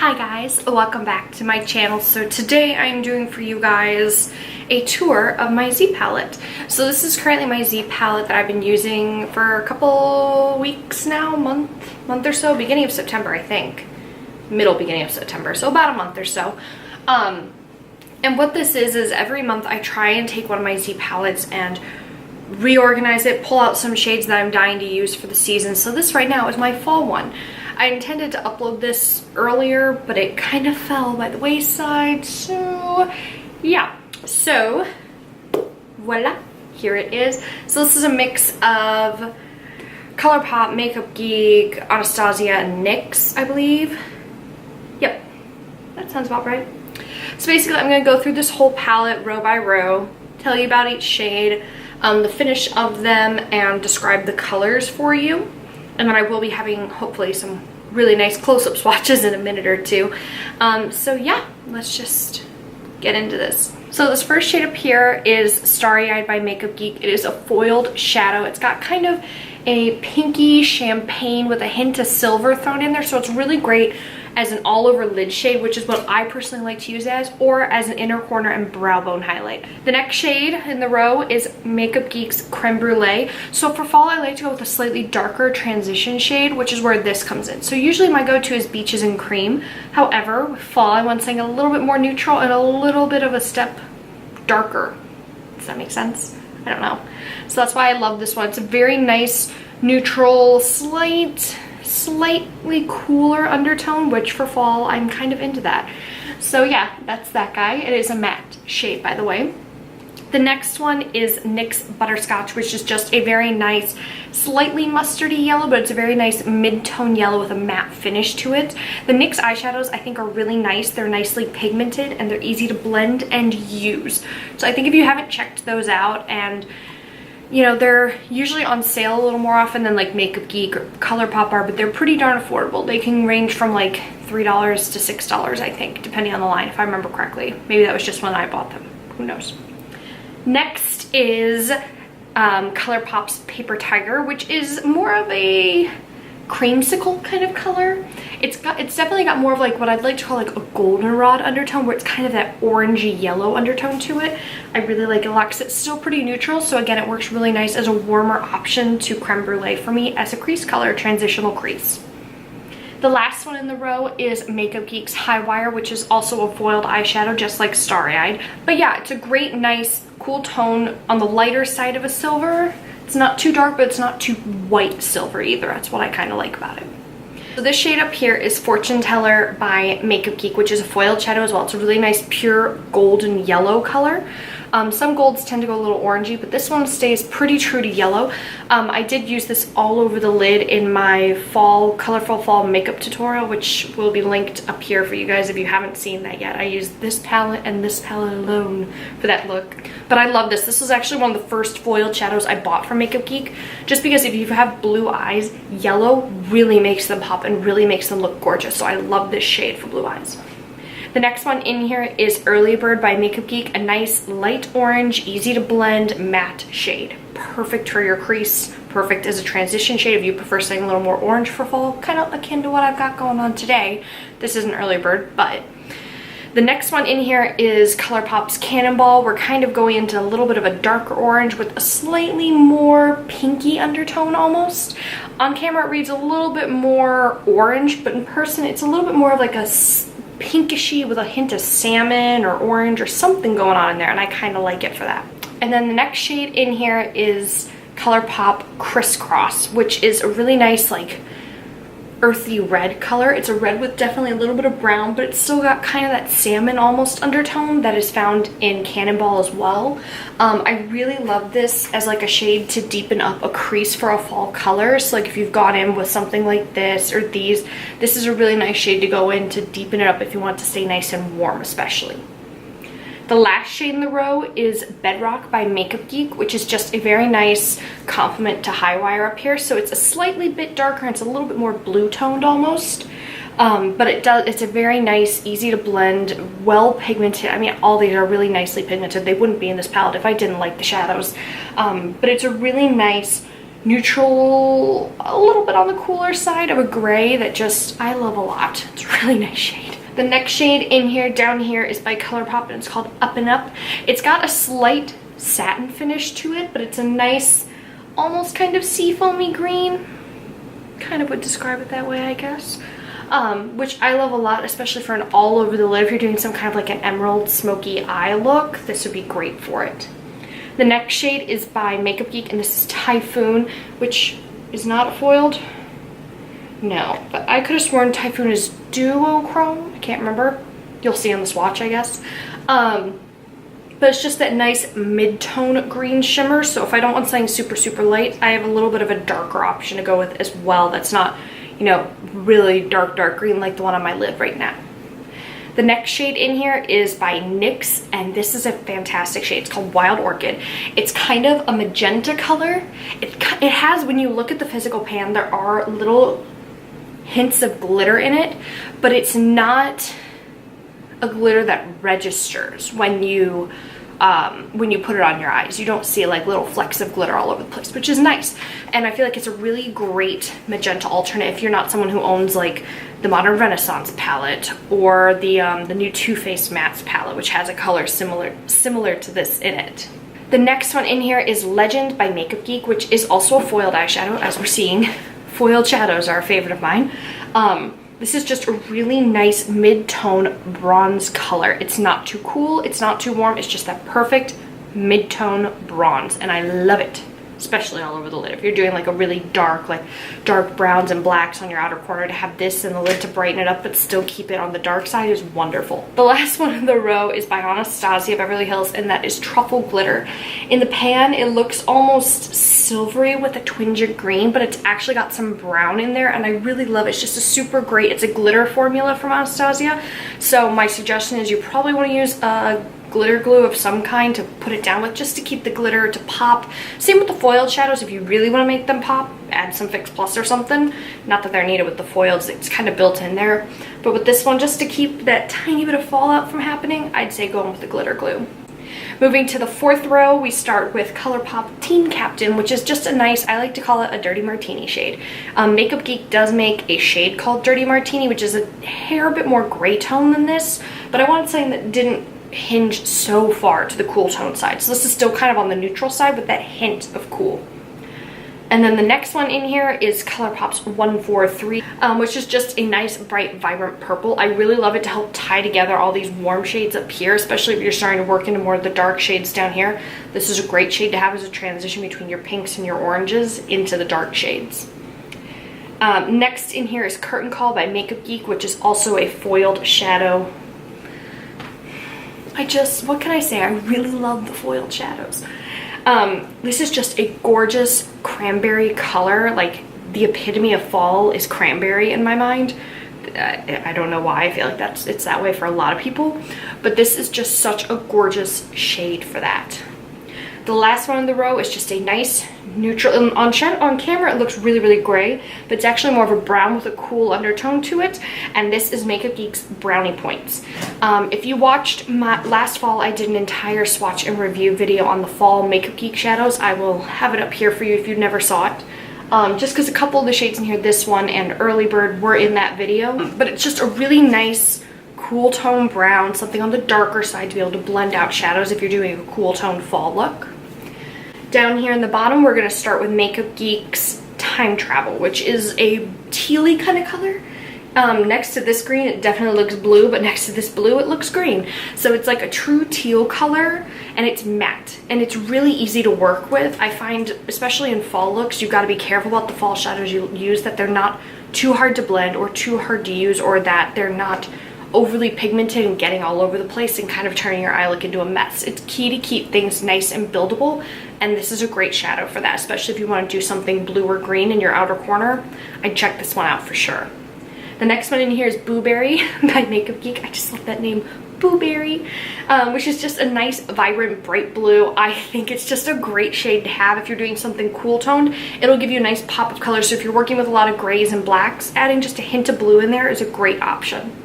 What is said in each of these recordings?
Hi guys, welcome back to my channel. So today I'm doing for you guys a tour of my Z palette. So this is currently my Z palette that I've been using for a couple weeks now, month or so, beginning of September I think. Beginning of September, so about a month or so. And what this is every month I try and take one of my Z palettes and reorganize it, pull out some shades that I'm dying to use for the season. So this right now is my fall one. I intended to upload this earlier, but it kind of fell by the wayside, so yeah. So voila, here it is. So this is a mix of ColourPop, Makeup Geek, Anastasia, and NYX, I believe. Yep, that sounds about right. So basically I'm going to go through this whole palette row by row, tell you about each shade, the finish of them, and describe the colors for you. And then I will be having hopefully some really nice close-up swatches in a minute or two. So yeah, let's just get into this. So this first shade up here is Starry Eyed by Makeup Geek. It is a foiled shadow. It's got kind of a pinky champagne with a hint of silver thrown in there, so it's really great as an all-over lid shade, which is what I personally like to use as, or as an inner corner and brow bone highlight. The next shade in the row is Makeup Geek's Creme Brûlée. So for fall, I like to go with a slightly darker transition shade, which is where this comes in. So usually my go-to is Beaches and Cream. However, with fall, I want something a little bit more neutral and a little bit of a step darker. Does that make sense? I don't know. So that's why I love this one. It's a very nice, neutral, slightly cooler undertone, which for fall I'm kind of into that. So yeah, that's that guy. It is a matte shade, by the way. The next one is NYX Butterscotch, which is just a very nice, slightly mustardy yellow, but it's a very nice mid-tone yellow with a matte finish to it. The NYX eyeshadows I think are really nice. They're nicely pigmented and they're easy to blend and use. So I think if you haven't checked those out, and you know, they're usually on sale a little more often than like Makeup Geek or ColourPop are, but they're pretty darn affordable. They can range from like $3 to $6, I think, depending on the line, if I remember correctly. Maybe that was just when I bought them. Who knows? Next is ColourPop's Paper Tiger, which is more of a creamsicle kind of color. It's definitely got more of like what I'd like to call like a goldenrod undertone, where it's kind of that orangey yellow undertone to it. I really like it a lot because it's still pretty neutral, so again it works really nice as a warmer option to Creme Brûlée for me as a crease color, transitional crease. The last one in the row is Makeup Geek's High Wire, which is also a foiled eyeshadow just like Starry Eyed. But yeah, it's a great, nice, cool tone on the lighter side of a silver. It's not too dark, but it's not too white silver either. That's what I kind of like about it. So this shade up here is Fortune Teller by Makeup Geek, which is a foiled shadow as well. It's a really nice pure golden yellow color. Some golds tend to go a little orangey, but this one stays pretty true to yellow. I did use this all over the lid in my colorful fall makeup tutorial, which will be linked up here for you guys if you haven't seen that yet. I used this palette and this palette alone for that look. But I love this. This was actually one of the first foiled shadows I bought from Makeup Geek, just because if you have blue eyes, yellow really makes them pop and really makes them look gorgeous. So I love this shade for blue eyes. The next one in here is Early Bird by Makeup Geek, a nice light orange, easy to blend matte shade. Perfect for your crease, perfect as a transition shade if you prefer something a little more orange for fall, kind of akin to what I've got going on today. This isn't Early Bird, but the next one in here is ColourPop's Cannonball. We're kind of going into a little bit of a darker orange with a slightly more pinky undertone almost. On camera it reads a little bit more orange, but in person it's a little bit more of like a pinkishy with a hint of salmon or orange or something going on in there, and I kind of like it for that. And then the next shade in here is ColourPop Criss Cross, which is a really nice like earthy red color. It's a red with definitely a little bit of brown, but it's still got kind of that salmon almost undertone that is found in Cannonball as well. I really love this as like a shade to deepen up a crease for a fall color. So like if you've gone in with something like this or these, this is a really nice shade to go in to deepen it up if you want to stay nice and warm especially. The last shade in the row is Bedrock by Makeup Geek, which is just a very nice complement to High Wire up here. So it's a slightly bit darker, and it's a little bit more blue toned almost. But it's a very nice, easy to blend, well pigmented. I mean, all these are really nicely pigmented. They wouldn't be in this palette if I didn't like the shadows. But it's a really nice, neutral, a little bit on the cooler side of a gray that just, I love a lot. It's a really nice shade. The next shade in here, down here, is by ColourPop, and it's called Up and Up. It's got a slight satin finish to it, but it's a nice, almost kind of seafoamy green. Kind of would describe it that way, I guess. Which I love a lot, especially for an all over the lid. If you're doing some kind of like an emerald smoky eye look, this would be great for it. The next shade is by Makeup Geek, and this is Typhoon, which is not foiled. No, but I could have sworn Typhoon is duochrome. I can't remember. You'll see on the swatch, I guess. But it's just that nice mid-tone green shimmer. So if I don't want something super, super light, I have a little bit of a darker option to go with as well. That's not, you know, really dark, dark green like the one on my lid right now. The next shade in here is by NYX, and this is a fantastic shade. It's called Wild Orchid. It's kind of a magenta color. It has, when you look at the physical pan, there are little hints of glitter in it, but it's not a glitter that registers when you put it on your eyes. You don't see like little flecks of glitter all over the place, which is nice. And I feel like it's a really great magenta alternate if you're not someone who owns like the Modern Renaissance palette or the new Too Faced Mattes palette, which has a color similar to this in it. The next one in here is Legend by Makeup Geek, which is also a foiled eyeshadow, as we're seeing. Foiled shadows are a favorite of mine. This is just a really nice mid-tone bronze color. It's not too cool, it's not too warm, it's just that perfect mid-tone bronze, and I love it, especially all over the lid. If you're doing like a really dark, like dark browns and blacks on your outer corner, to have this in the lid to brighten it up but still keep it on the dark side is wonderful. The last one in the row is by Anastasia Beverly Hills, and that is Truffle Glitter. In the pan, it looks almost silvery with a twinge of green, but it's actually got some brown in there, and I really love it. It's just a super great, it's a glitter formula from Anastasia. So my suggestion is you probably want to use a glitter glue of some kind to put it down with, just to keep the glitter to pop. Same with the foiled shadows. If you really want to make them pop, add some Fix Plus or something. Not that they're needed with the foils, it's kind of built in there. But with this one, just to keep that tiny bit of fallout from happening, I'd say go in with the glitter glue. Moving to the fourth row, we start with ColourPop Teen Captain, which is just a nice, I like to call it a Dirty Martini shade. Makeup Geek does make a shade called Dirty Martini, which is a hair bit more gray tone than this, but I wanted something that didn't hinge so far to the cool tone side. So this is still kind of on the neutral side with that hint of cool. And then the next one in here is ColourPop's 143, which is just a nice, bright, vibrant purple. I really love it to help tie together all these warm shades up here, especially if you're starting to work into more of the dark shades down here. This is a great shade to have as a transition between your pinks and your oranges into the dark shades. Next in here is Curtain Call by Makeup Geek, which is also a foiled shadow. What can I say? I really love the foiled shadows. This is just a gorgeous cranberry color. Like, the epitome of fall is cranberry in my mind. I don't know why. I feel like it's that way for a lot of people, but this is just such a gorgeous shade for that. The last one in the row is just a nice neutral. On camera it looks really, really gray, but it's actually more of a brown with a cool undertone to it, and this is Makeup Geek's Brownie Points. If you watched last fall, I did an entire swatch and review video on the fall Makeup Geek shadows. I will have it up here for you if you never saw it. Just because a couple of the shades in here, this one and Early Bird, were in that video, but it's just a really nice cool tone brown, something on the darker side to be able to blend out shadows if you're doing a cool tone fall look. Down here in the bottom, we're going to start with Makeup Geek's Time Travel, which is a tealy kind of color. Next to this green, it definitely looks blue, but next to this blue, it looks green. So it's like a true teal color, and it's matte, and it's really easy to work with. I find, especially in fall looks, you've got to be careful about the fall shadows you use, that they're not too hard to blend or too hard to use, or that they're not overly pigmented and getting all over the place and kind of turning your eye look into a mess. It's key to keep things nice and buildable, and this is a great shadow for that, especially if you want to do something blue or green in your outer corner. I'd check this one out for sure. The next one in here is Booberry by Makeup Geek. I just love that name, Booberry, which is just a nice, vibrant, bright blue. I think it's just a great shade to have if you're doing something cool toned. It'll give you a nice pop of color, so if you're working with a lot of grays and blacks, adding just a hint of blue in there is a great option.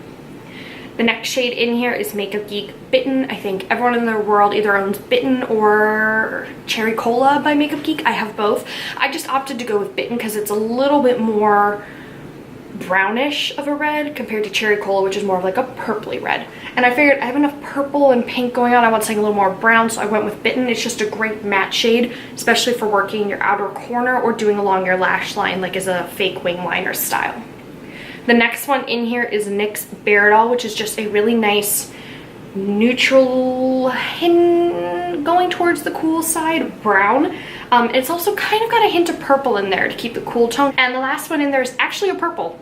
The next shade in here is Makeup Geek Bitten. I think everyone in the world either owns Bitten or Cherry Cola by Makeup Geek. I have both. I just opted to go with Bitten because it's a little bit more brownish of a red compared to Cherry Cola, which is more of like a purpley red. And I figured I have enough purple and pink going on. I want something a little more brown, so I went with Bitten. It's just a great matte shade, especially for working in your outer corner or doing along your lash line, like as a fake wing liner style. The next one in here is NYX Bare It All, which is just a really nice neutral hint going towards the cool side brown. It's also kind of got a hint of purple in there to keep the cool tone. And the last one in there is actually a purple.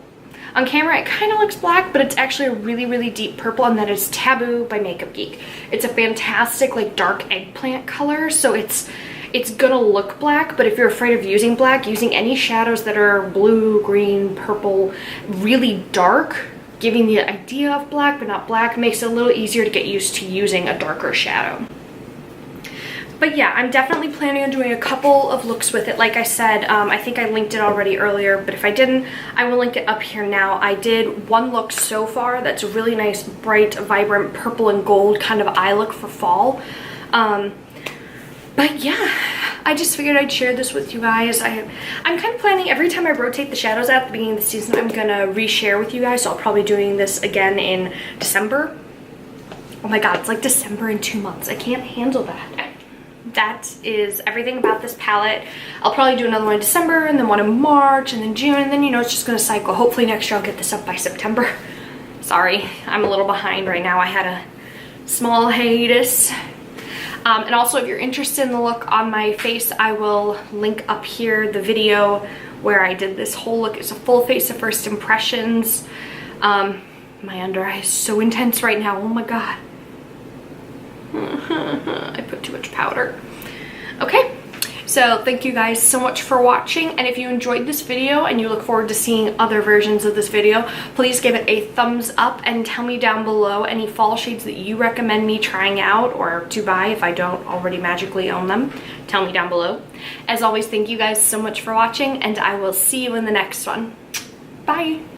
On camera it kind of looks black, but it's actually a really deep purple, and that is Taboo by Makeup Geek. It's a fantastic like dark eggplant color, so it's gonna look black, but if you're afraid of using black, using any shadows that are blue, green, purple, really dark, giving the idea of black but not black, makes it a little easier to get used to using a darker shadow. But yeah, I'm definitely planning on doing a couple of looks with it. Like I said, I think I linked it already earlier, but if I didn't, I will link it up here now. I did one look so far that's a really nice, bright, vibrant purple and gold kind of eye look for fall. But yeah, I just figured I'd share this with you guys. I'm kind of planning every time I rotate the shadows out at the beginning of the season, I'm gonna reshare with you guys. So I'll probably be doing this again in December. Oh my God, it's like December in 2 months. I can't handle that. That is everything about this palette. I'll probably do another one in December, and then one in March, and then June, and then, you know, it's just gonna cycle. Hopefully next year I'll get this up by September. Sorry, I'm a little behind right now. I had a small hiatus. And also, if you're interested in the look on my face, I will link up here the video where I did this whole look. It's a full face of first impressions. My under eye is so intense right now. Oh my God. I put too much powder. Okay, so thank you guys so much for watching, and if you enjoyed this video and you look forward to seeing other versions of this video, please give it a thumbs up and tell me down below any fall shades that you recommend me trying out or to buy if I don't already magically own them. Tell me down below. As always, thank you guys so much for watching, and I will see you in the next one. Bye!